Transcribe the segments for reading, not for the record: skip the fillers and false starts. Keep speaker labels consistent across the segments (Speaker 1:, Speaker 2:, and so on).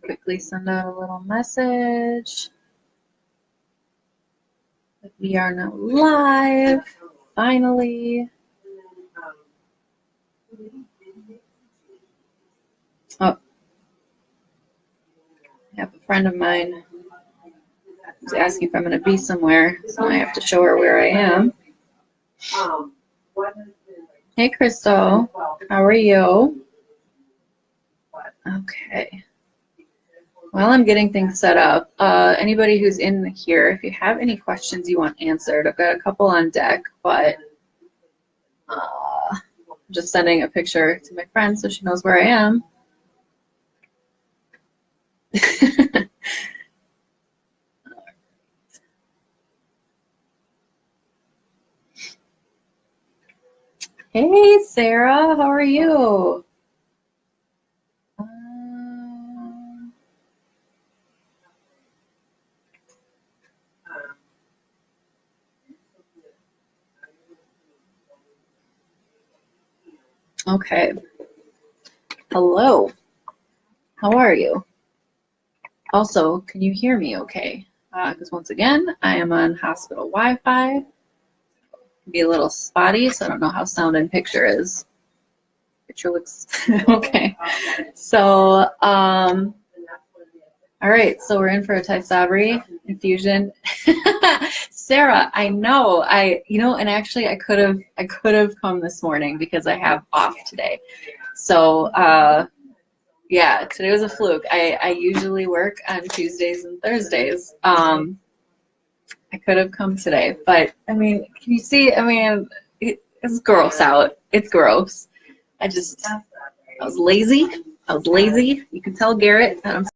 Speaker 1: quickly send out a little message that we are now live, finally. Oh, I have a friend of mine who's asking if I'm going to be somewhere, so I have to show her where I am. Hey, Crystal, how are you? Okay. While I'm getting things set up, anybody who's in here, if you have any questions you want answered, I've got a couple on deck, but I'm just sending a picture to my friend so she knows where I am. Hey, Sarah, how are you? Okay. Hello. How are you? Also, can you hear me okay? Because once again, I am on hospital Wi-Fi. Be a little spotty, so I don't know how sound and picture is. Picture looks okay. So, all right. So we're in for a Tysabri Infusion. Sarah, I know. And actually, I could have come this morning because I have off today. So, yeah, today was a fluke. I usually work on Tuesdays and Thursdays. I could have come today, but I mean, can you see? I mean, it's gross out. It's gross. I was lazy. I was lazy. You can tell Garrett that I'm,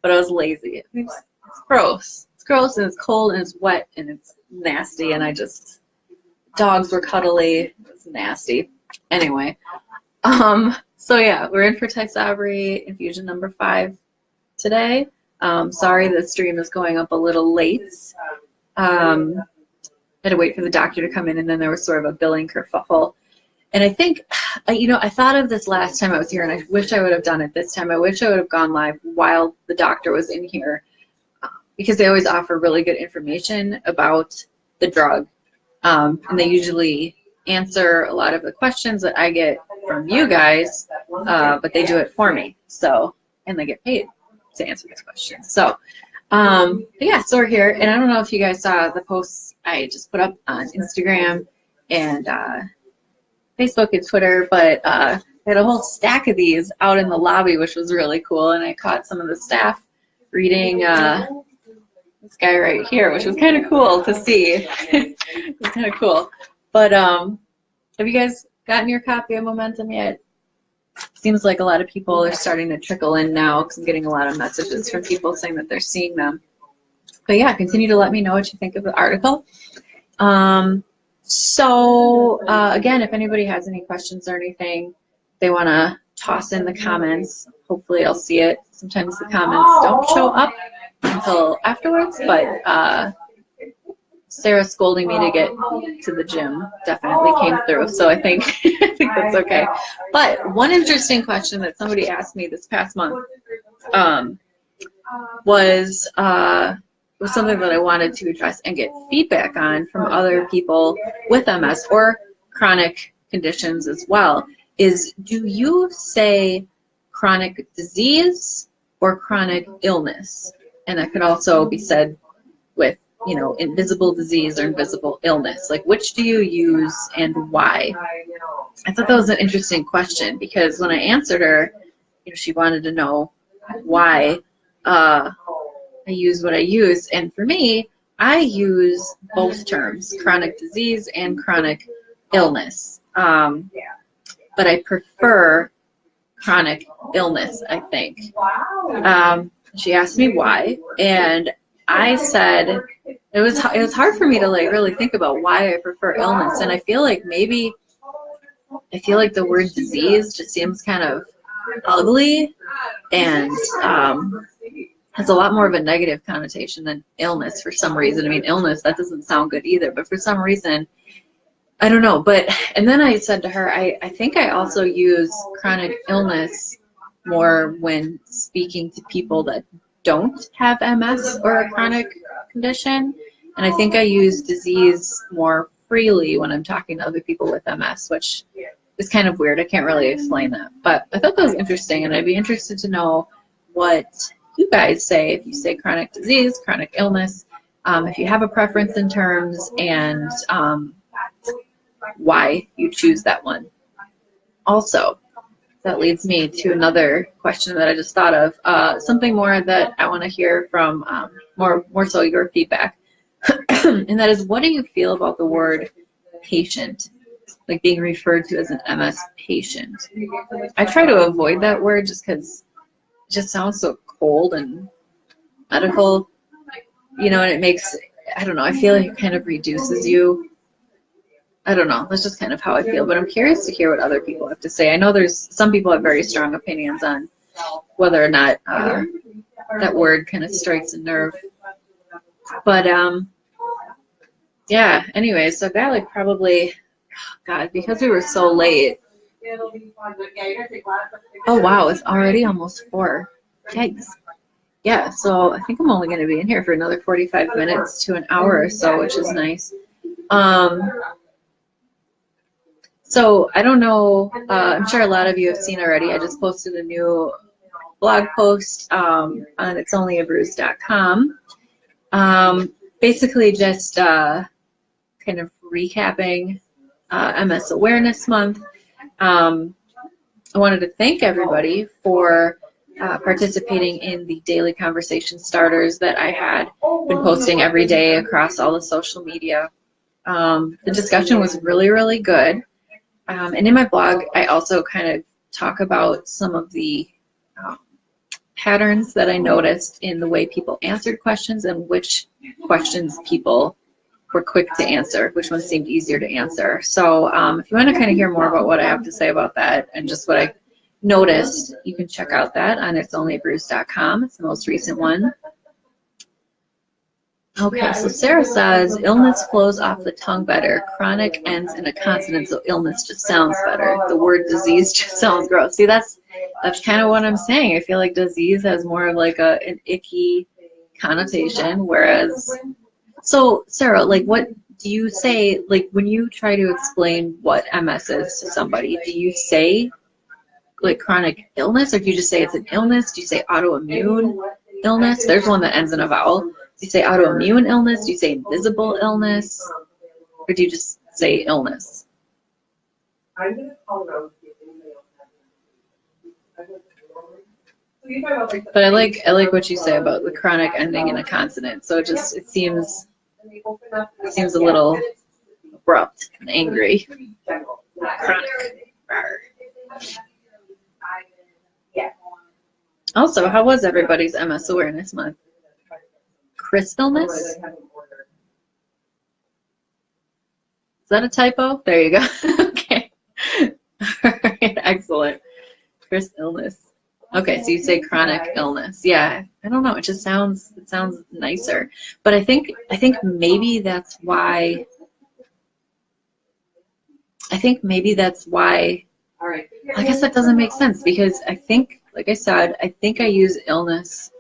Speaker 1: but I was lazy. It's gross. It's gross and it's cold and it's wet and it's nasty and dogs were cuddly. It was nasty. Anyway, so yeah, we're in for Tysabri Infusion number 5 today. Sorry the stream is going up a little late. I had to wait for the doctor to come in, and then there was sort of a billing kerfuffle. And I think, I thought of this last time I was here, and I wish I would have done it this time. I wish I would have gone live while the doctor was in here, because they always offer really good information about the drug. And they usually answer a lot of the questions that I get from you guys, but they do it for me. So, and they get paid to answer these questions. So, yeah, so we're here, and I don't know if you guys saw the posts I just put up on Instagram and Facebook and Twitter, but I had a whole stack of these out in the lobby, which was really cool, and I caught some of the staff reading this guy right here, which was kind of cool to see. It was kind of cool. But have you guys gotten your copy of Momentum yet? Seems like a lot of people are starting to trickle in now because I'm getting a lot of messages from people saying that they're seeing them. But yeah, continue to let me know what you think of the article. Again, if anybody has any questions or anything they want to toss in the comments, hopefully I'll see it. Sometimes the comments don't show up until afterwards, but Sarah scolding me to get to the gym definitely came through, so I think that's okay. But one interesting question that somebody asked me this past month was something that I wanted to address and get feedback on from other people with MS or chronic conditions as well, is do you say chronic disease or chronic illness? And that could also be said with invisible disease or invisible illness. Like, which do you use and why? I thought that was an interesting question because when I answered her, she wanted to know why I use what I use. And for me, I use both terms, chronic disease and chronic illness. But I prefer chronic illness, I think. She asked me why, and I said it was hard for me to really think about why I prefer illness, and I feel like the word disease just seems kind of ugly and has a lot more of a negative connotation than illness for some reason. I mean, illness, that doesn't sound good either, but for some reason, I don't know. And then I said to her, I think I also use chronic illness more when speaking to people that don't have MS or a chronic condition. And I think I use disease more freely when I'm talking to other people with MS, which is kind of weird. I can't really explain that. But I thought that was interesting, and I'd be interested to know what you guys say if you say chronic disease, chronic illness, if you have a preference in terms, and why you choose that one. Also, that leads me to another question that I just thought of, something more that I want to hear from, more so your feedback. And that is, what do you feel about the word patient, like being referred to as an MS patient? I try to avoid that word just because it just sounds so cold and medical, you know, and it makes, I don't know, I feel like it kind of reduces you. I don't know, that's just kind of how I feel, but I'm curious to hear what other people have to say. I know some people have very strong opinions on whether or not that word kind of strikes a nerve. But yeah, anyways, so I've got like probably, God, because we were so late. Oh wow, it's already almost 4. Yikes. Yeah, so I think I'm only going to be in here for another 45 minutes to an hour or so, which is nice. So I don't know, I'm sure a lot of you have seen already, I just posted a new blog post on itsonlyaBruise.com. Basically just kind of recapping MS Awareness Month. I wanted to thank everybody for participating in the daily conversation starters that I had been posting every day across all the social media. The discussion was really, really good. And in my blog, I also kind of talk about some of the patterns that I noticed in the way people answered questions and which questions people were quick to answer, which one seemed easier to answer. So if you want to kind of hear more about what I have to say about that and just what I noticed, you can check out that on itsonlyaBruise.com. It's the most recent one. Okay, so Sarah says, illness flows off the tongue better. Chronic ends in a consonant, so illness just sounds better. The word disease just sounds gross. See, that's kind of what I'm saying. I feel like disease has more of like an icky connotation, whereas, so Sarah, like what do you say, like when you try to explain what MS is to somebody, do you say like chronic illness, or do you just say it's an illness? Do you say autoimmune illness? There's one that ends in a vowel. Do you say autoimmune illness? Do you say invisible illness? Or do you just say illness? But I like what you say about the chronic ending in a consonant. So it seems a little abrupt and angry. Chronic. Also, how was everybody's MS Awareness Month? Crystalness? Is that a typo? There you go. Okay. All right, excellent. Chris illness. Okay, so you say chronic illness. Yeah, I don't know. It just sounds nicer. But I think maybe that's why. I guess that doesn't make sense because I think, like I said, I think I use illness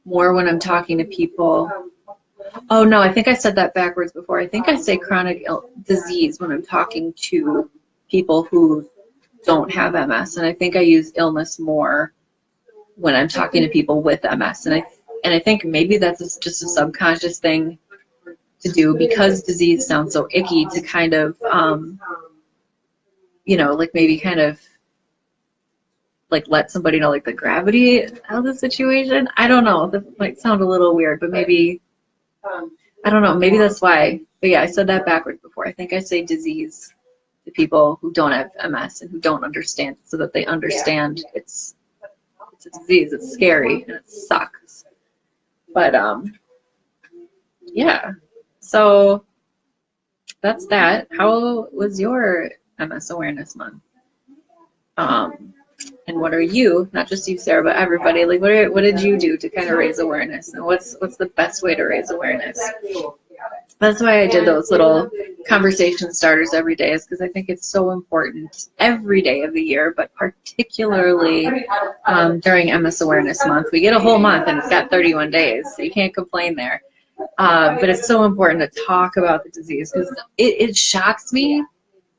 Speaker 1: more when I'm talking to people. Oh no, I think I said that backwards before. I think I say chronic disease when I'm talking to people who don't have MS, and I think I use illness more when I'm talking to people with MS, and I think maybe that's just a subconscious thing to do because disease sounds so icky to kind of you know, like maybe kind of like let somebody know like the gravity of the situation. I don't know, that might sound a little weird, but maybe I don't know, maybe that's why. But yeah, I said that backwards before. I think I say disease to people who don't have MS and who don't understand it, so that they understand it's a disease, it's scary, and it sucks. But yeah, so that's that. How was your MS Awareness Month? And what are you, not just you, Sarah, but everybody, like what did you do to kind of raise awareness? And what's the best way to raise awareness? That's why I did those little conversation starters every day, is because I think it's so important every day of the year, but particularly during MS Awareness Month. We get a whole month and it's got 31 days, so you can't complain there. But it's so important to talk about the disease, because it shocks me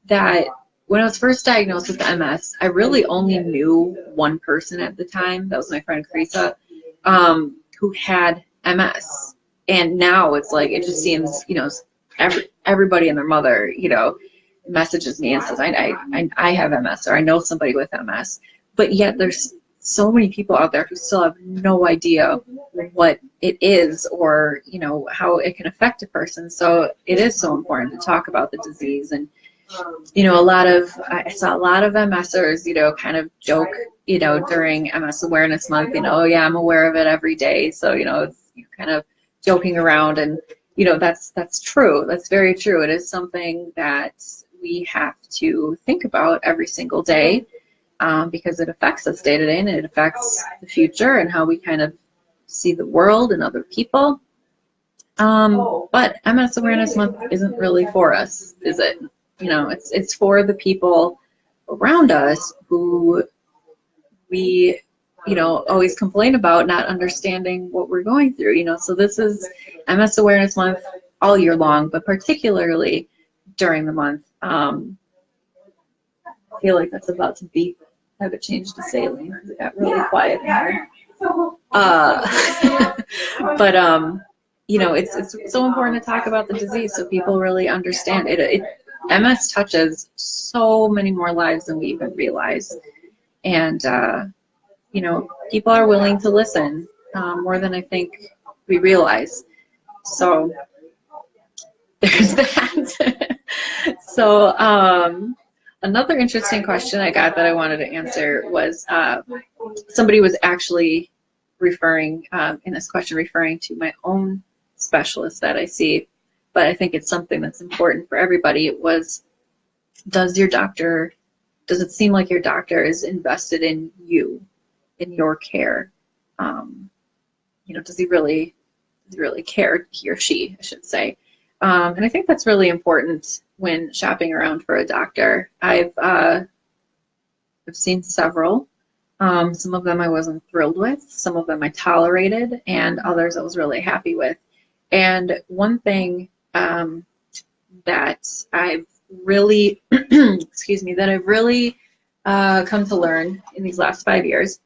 Speaker 1: that when I was first diagnosed with MS, I really only knew one person at the time. That was my friend Carissa, who had MS. And now it's like, it just seems, everybody and their mother, messages me and says, I have MS, or I know somebody with MS. But yet there's so many people out there who still have no idea what it is, or, how it can affect a person. So it is so important to talk about the disease. And, I saw a lot of MSers, kind of joke, during MS Awareness Month, oh yeah, I'm aware of it every day. So, it's kind of joking around, and, that's true. That's very true. It is something that we have to think about every single day, because it affects us day to day, and it affects the future and how we kind of see the world and other people. But MS Awareness Month isn't really for us, is it? It's for the people around us who we, always complain about not understanding what we're going through, So this is MS Awareness Month all year long, but particularly during the month. I feel like that's about to beep. I have it changed to saline because it got really quiet in here. But it's so important to talk about the disease so people really understand it. MS touches so many more lives than we even realize, and people are willing to listen more than I think we realize. So there's that. So another interesting question I got that I wanted to answer was, somebody was actually referring in this question to my own specialist that I see, but I think it's something that's important for everybody. It was, does it seem like your doctor is invested in you, in your care? Does he really care, he or she, I should say? And I think that's really important when shopping around for a doctor. I've seen several. Some of them I wasn't thrilled with, some of them I tolerated, and others I was really happy with. And one thing that I've really, that I've really come to learn in these last 5 years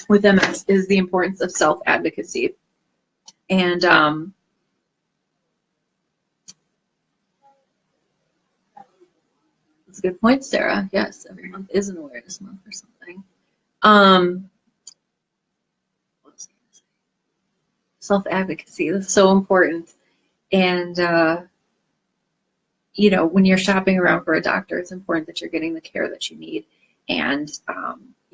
Speaker 1: with MS is the importance of self-advocacy. And that's a good point, Sarah. Yes, every month is an awareness month or something. Self-advocacy, that's so important. And when you're shopping around for a doctor, it's important that you're getting the care that you need, and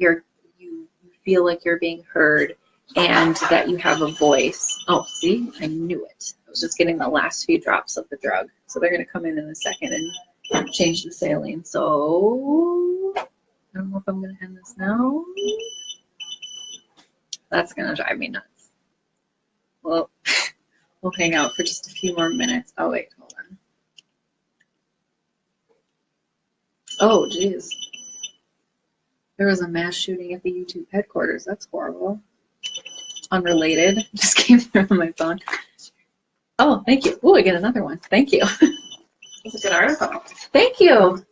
Speaker 1: you feel like you're being heard, and that you have a voice. Oh, see, I knew it. I was just getting the last few drops of the drug. So they're going to come in a second and change the saline. So I don't know if I'm going to end this now. That's going to drive me nuts. Well, we'll hang out for just a few more minutes. Oh, wait, hold on. Oh, geez. There was a mass shooting at the YouTube headquarters. That's horrible. Unrelated. Just came through on my phone. Oh, thank you. Oh, I get another one. Thank you. It's a good article. Thank you.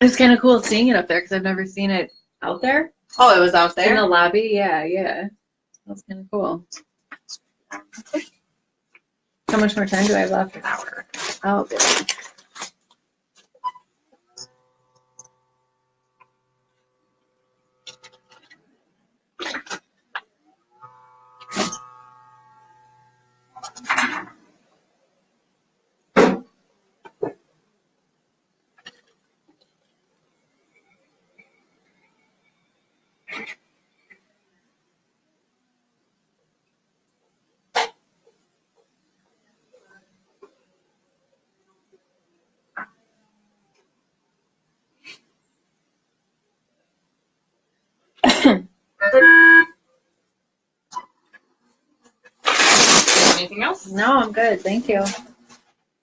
Speaker 1: It's kind of cool seeing it up there because I've never seen it out there.
Speaker 2: Oh, it was out there?
Speaker 1: In the lobby? Yeah. That's kind of cool. How much more time do I have left?
Speaker 2: An hour.
Speaker 1: Oh, good. No, I'm good. Thank you.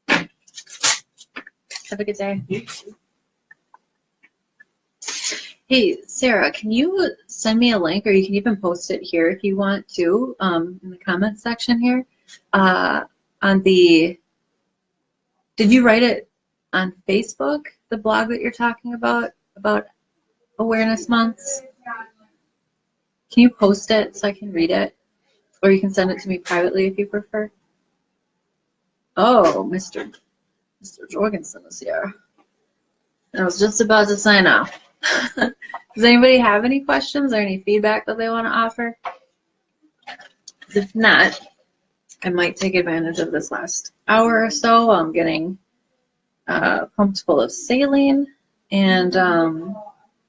Speaker 1: Have a good day. Hey, Sarah, can you send me a link, or you can even post it here if you want to, in the comments section here, on the, did you write it on Facebook, the blog that you're talking about awareness months? Can you post it so I can read it? Or you can send it to me privately if you prefer. Oh, Mr. Jorgensen is here. I was just about to sign off. Does anybody have any questions or any feedback that they want to offer? If not, I might take advantage of this last hour or so while I'm getting pumped full of saline and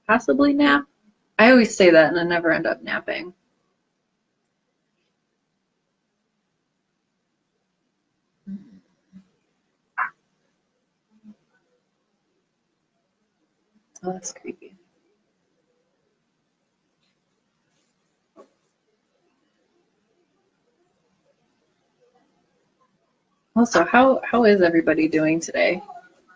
Speaker 1: possibly nap. I always say that and I never end up napping. Oh, that's creepy. Also, how is everybody doing today?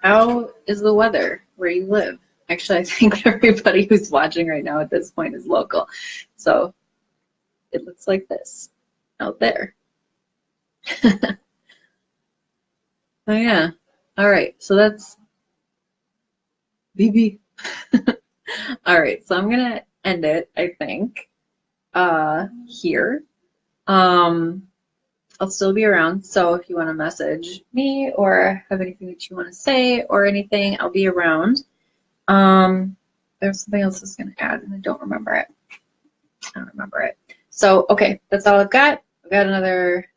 Speaker 1: How is the weather where you live? Actually, I think everybody who's watching right now at this point is local. So it looks like this out there. Oh yeah. All right. So that's BB. All right. So I'm gonna end it, I think, here. I'll still be around. So if you want to message me or have anything that you want to say or anything, I'll be around. There's something else I was gonna add and I don't remember it. So okay, that's all I've got. I've got another.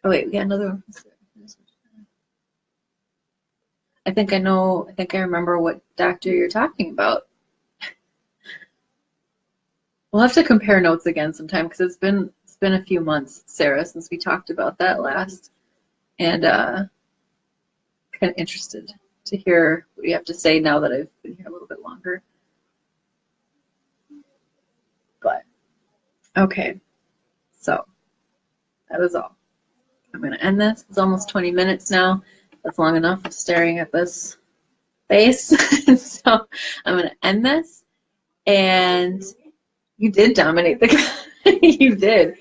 Speaker 1: Oh wait, we got another one. I think I know. I think I remember what doctor you're talking about. We'll have to compare notes again sometime because it's been a few months, Sarah, since we talked about that last, and kind of interested to hear what you have to say now that I've been here a little bit longer. But okay, so that is all. I'm going to end this. It's almost 20 minutes now. That's long enough of staring at this face. So I'm going to end this. And you did dominate the you did.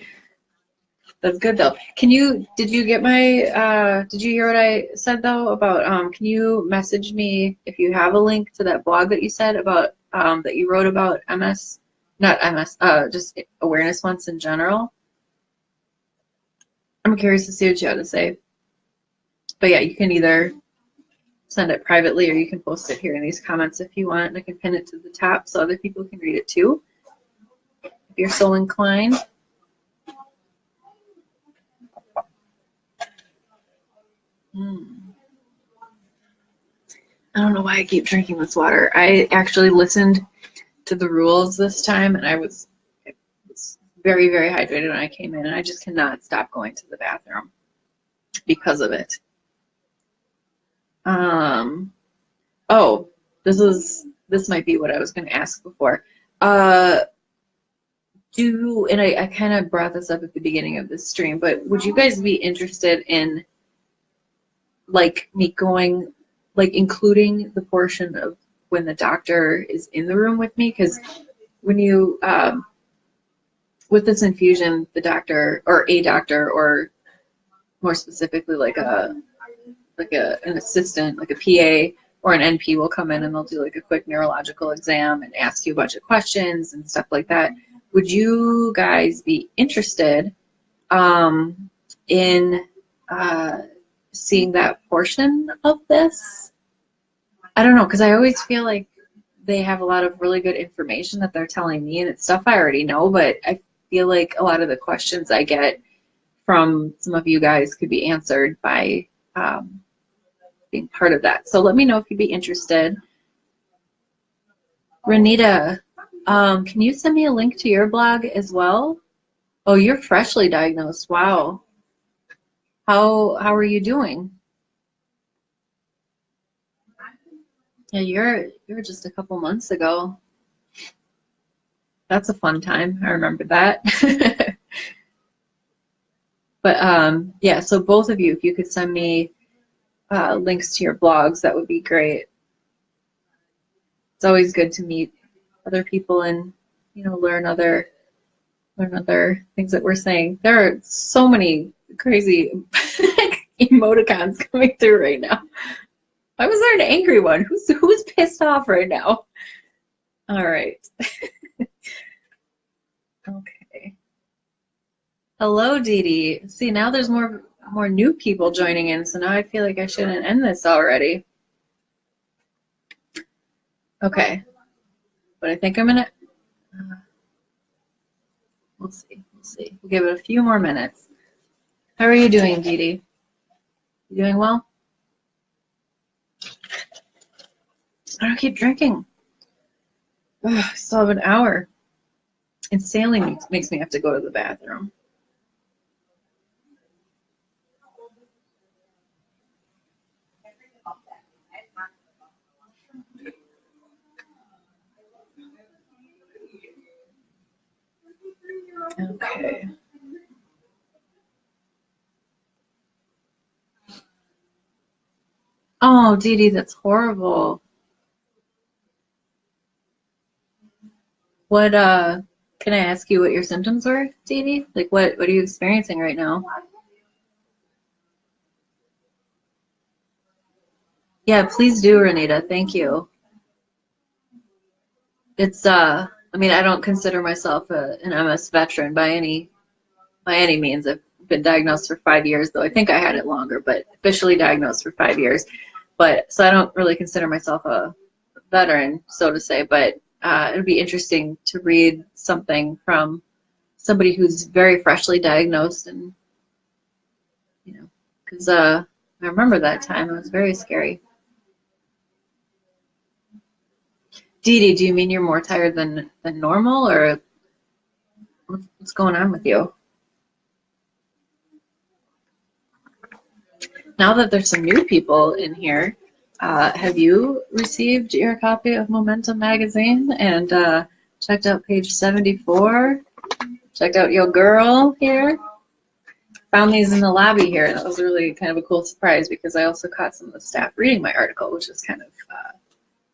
Speaker 1: That's good though. Did you get my, did you hear what I said though about, can you message me if you have a link to that blog that you said about, that you wrote about MS, not MS, just awareness months in general? I'm curious to see what you had to say. But yeah, you can either send it privately or you can post it here in these comments if you want, and I can pin it to the top so other people can read it too, if you're so inclined. I don't know why I keep drinking this water. I actually listened to the rules this time, and I was very, very hydrated when I came in, and I just cannot stop going to the bathroom because of it. Oh, this might be what I was going to ask before. And I kind of brought this up at the beginning of this stream, but would you guys be interested in like me going, like including the portion of when the doctor is in the room with me? Because when you with this infusion, the doctor or a doctor, or more specifically like an assistant, like a PA or an NP will come in and they'll do like a quick neurological exam and ask you a bunch of questions and stuff like that. Would you guys be interested in seeing that portion of this? I don't know, because I always feel like they have a lot of really good information that they're telling me, and it's stuff I already know, but I feel like a lot of the questions I get from some of you guys could be answered by being part of that. So let me know if you'd be interested. Renita, can you send me a link to your blog as well? Oh, you're freshly diagnosed. Wow. How are you doing? Yeah, you're just a couple months ago. That's a fun time. I remember that. But yeah, so both of you, if you could send me links to your blogs, that would be great. It's always good to meet other people and, you know, learn other things that we're saying. There are so many crazy emoticons coming through right now. Why was there an angry one? Who's pissed off right now? All right. Okay. Hello, Dee Dee. See, now there's more new people joining in, so now I feel like I shouldn't end this already. Okay. But I think I'm gonna. We'll see. We'll see. We'll give it a few more minutes. How are you doing, Dee Dee? You doing well? I don't keep drinking. Ugh, I still have an hour. Insanely makes me have to go to the bathroom. Okay. Oh, Dee Dee, that's horrible. What can I ask you what your symptoms were, Dee Dee? Like what are you experiencing right now? Yeah, please do, Renita. Thank you. It's I mean, I don't consider myself an MS veteran by any means. I've been diagnosed for 5 years, though I think I had it longer, but officially diagnosed for 5 years. But so I don't really consider myself a veteran, so to say, but it would be interesting to read something from somebody who's very freshly diagnosed, and you know, because I remember that time. It was very scary. Dee Dee, do you mean you're more tired than normal, or what's going on with you? Now that there's some new people in here, have you received your copy of Momentum magazine and checked out page 74? Checked out your girl here? Found these in the lobby here. That was really kind of a cool surprise because I also caught some of the staff reading my article, which is kind of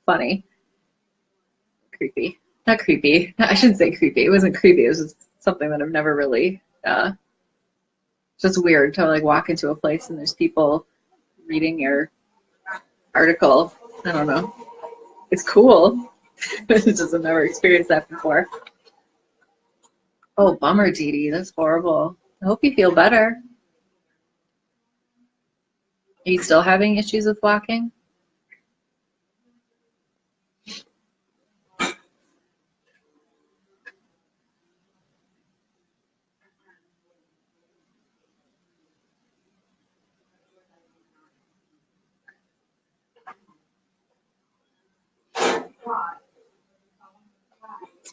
Speaker 1: funny. Creepy. Not creepy. I shouldn't say creepy. It wasn't creepy. It was just something that I've never really, just weird to like walk into a place and there's people reading your article. I don't know. It's cool. But it's just I've never experienced that before. Oh, bummer, Dee Dee. That's horrible. I hope you feel better. Are you still having issues with walking?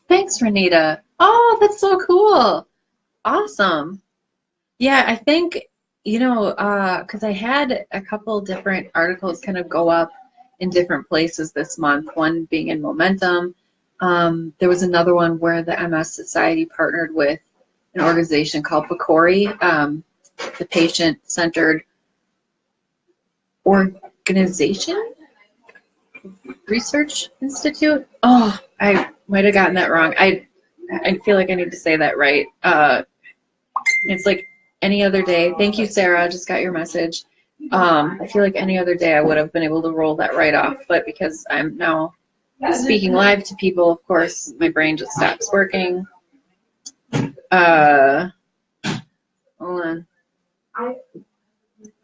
Speaker 1: Thanks, Renita. Oh, that's so cool. Awesome. Yeah, I think, you know, because I had a couple different articles kind of go up in different places this month, one being in Momentum. There was another one where the MS Society partnered with an organization called PCORI, the Patient-Centered Organization Research Institute. Oh, I might have gotten that wrong. I feel like I need to say that right. It's like any other day. Thank you, Sarah. I just got your message. I feel like any other day I would have been able to roll that right off, but because I'm now speaking live to people, of course, my brain just stops working. Hold on.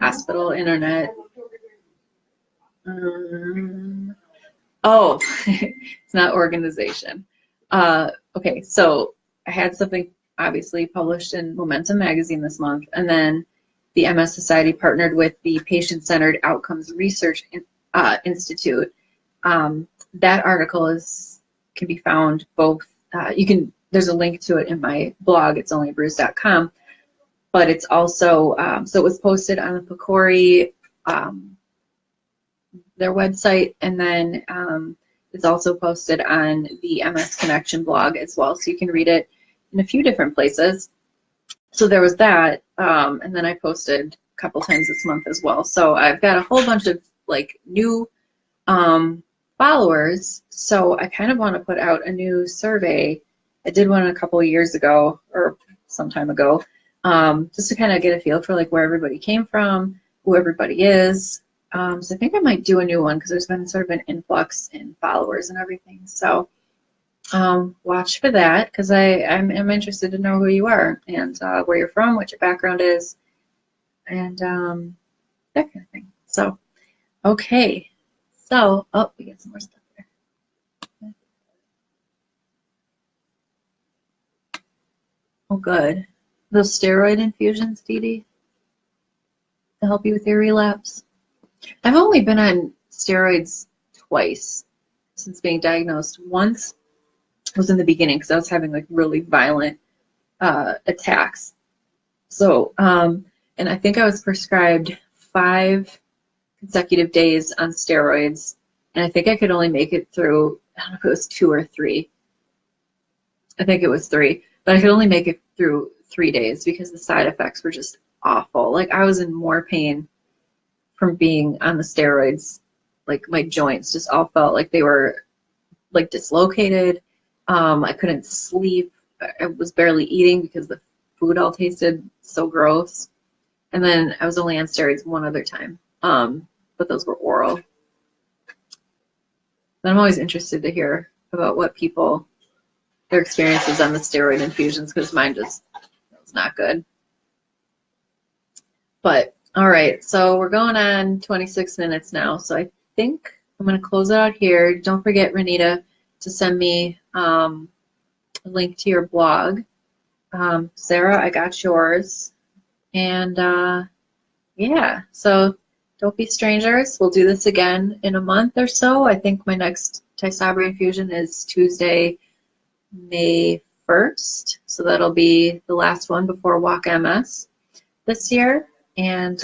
Speaker 1: Hospital internet. Oh, it's not organization. Okay, so I had something obviously published in Momentum magazine this month, and then the MS Society partnered with the Patient-Centered Outcomes Research Institute. That article can be found both. There's a link to it in my blog. It's onlybruise.com, but it's also so it was posted on the PCORI their website, and then it's also posted on the MS Connection blog as well, so you can read it in a few different places. So there was that, and then I posted a couple times this month as well. So I've got a whole bunch of like new followers. So I kind of want to put out a new survey. I did one a couple of years ago or some time ago, just to kind of get a feel for like where everybody came from, who everybody is. So I think I might do a new one because there's been sort of an influx in followers and everything. So watch for that, because I'm interested to know who you are and where you're from, what your background is, and that kind of thing. So, okay. So, oh, we got some more stuff there. Oh, good. Those steroid infusions, Dee Dee, to help you with your relapse. I've only been on steroids twice since being diagnosed. Once was in the beginning because I was having like really violent attacks. So, and I think I was prescribed 5 consecutive days on steroids, and I think I could only make it through, I don't know if it was 2 or 3. I think it was 3, but I could only make it through 3 days because the side effects were just awful. Like I was in more pain from being on the steroids. Like my joints just all felt like they were like dislocated. I couldn't sleep. I was barely eating because the food all tasted so gross. And then I was only on steroids one other time, but those were oral. But I'm always interested to hear about what people, their experiences on the steroid infusions, because mine just was not good. But all right, so we're going on 26 minutes now. So I think I'm going to close it out here. Don't forget, Renita, to send me a link to your blog. Sarah, I got yours. And yeah, so don't be strangers. We'll do this again in a month or so. I think my next Tysabri infusion is Tuesday, May 1st. So that'll be the last one before Walk MS this year. And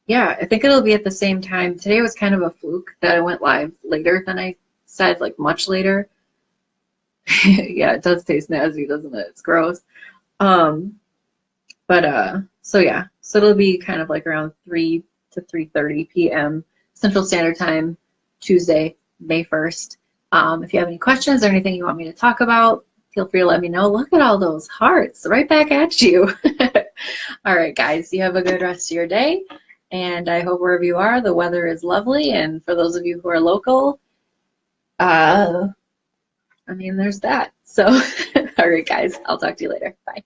Speaker 1: yeah, I think it'll be at the same time. Today was kind of a fluke that I went live later than I said, like much later. Yeah, it does taste nasty, doesn't it? It's gross. So yeah, so it'll be kind of like around 3 to 3:30 p.m. Central Standard Time, Tuesday, May 1st. If you have any questions or anything you want me to talk about, feel free to let me know. Look at all those hearts right back at you. All right, guys, you have a good rest of your day. And I hope wherever you are, the weather is lovely. And for those of you who are local, I mean, there's that. So, all right, guys, I'll talk to you later. Bye.